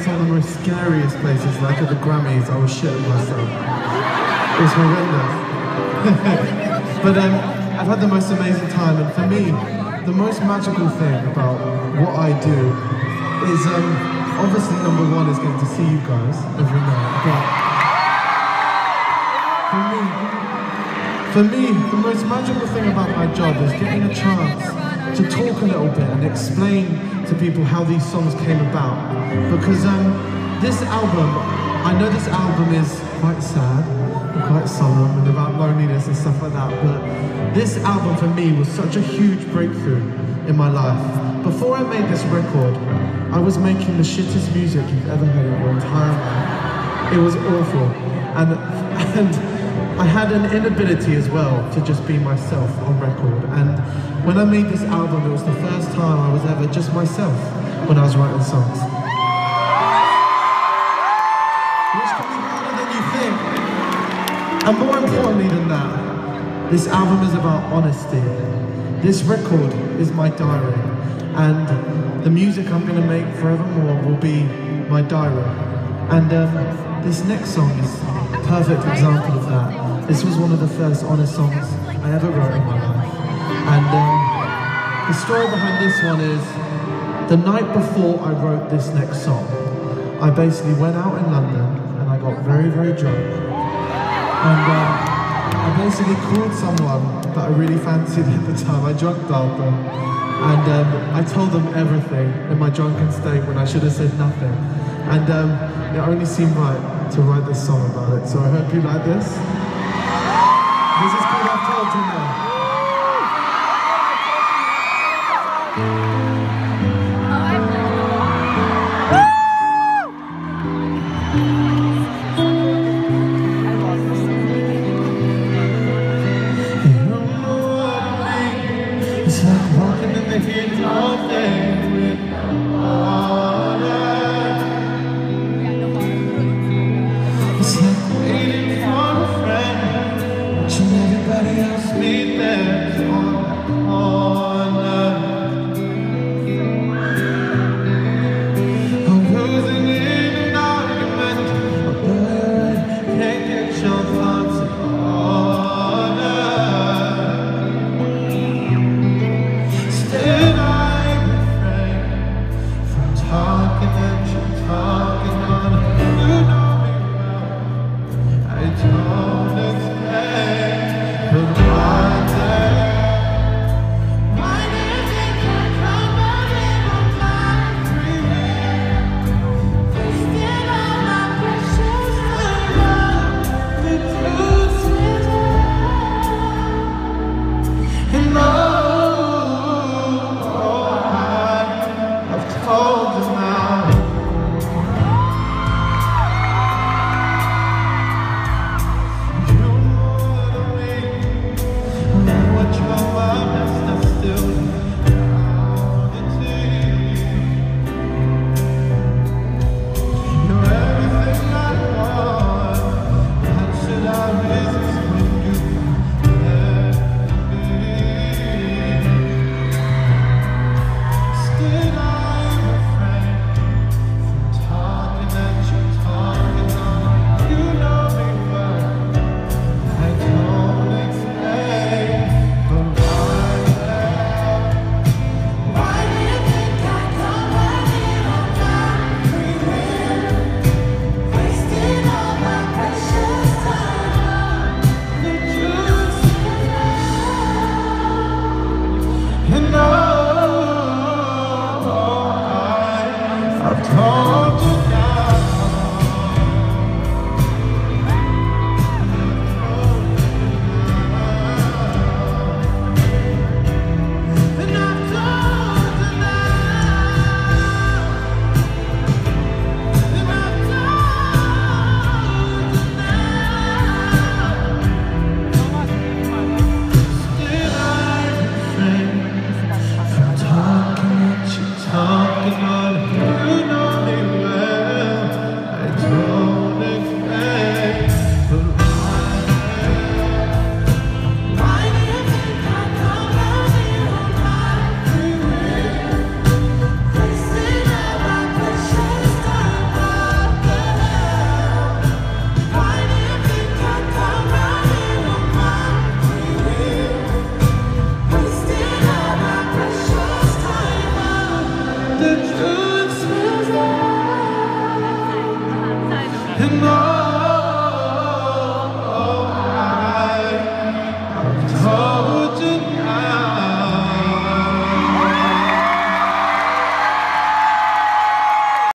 some of the most scariest places, like at the Grammys. I was shitting myself. It was horrendous. But I've had the most amazing time, and for me, the most magical thing about what I do is obviously number one is getting to see you guys every night. But for me, the most magical thing about my job is getting a chance to talk a little bit and explain to people how these songs came about. Because this album, I know this album is quite sad and quite solemn and about loneliness and stuff like that, but this album for me was such a huge breakthrough in my life. Before I made this record, I was making the shittest music you've ever heard in your entire life. It was awful. And I had an inability as well to just be myself on record. And when I made this album, it was the first time I was ever just myself when I was writing songs. Which can be harder than you think. And more importantly than that, this album is about honesty. This record is my diary. And the music I'm going to make forevermore will be my diary. And this next song is a perfect example of that. This was one of the first honest songs I ever wrote in my life. And the story behind this one is, the night before I wrote this next song, I basically went out in London and I got very, very drunk. And I basically called someone that I really fancied at the time. I drunk dialed them. And I told them everything in my drunken state when I should have said nothing. And it only seemed right to write this song about it. So I hope you like this. This is called I've Told You Now. It's like walking in the heat all day with no water. It's like waiting for a friend, watching everybody else meet theirs on the corner. I'm losing in an argument, but I can't get your thoughts in order. Still I'm afraid from talking and you talking on. You know me well, I don't explain, but one day, why do you think I come out in my free will? Wasting all my precious love, the truth is out. And I've told you now. You know what I mean. I know what you are, my best, I'm still reality. You know everything I want. How should I resist when you let me? Still I'm afraid from talking and you talking on. You know me well, I don't explain, but why do you think I come out here on my free will? Wasting all my precious time, the truth is out. And I've told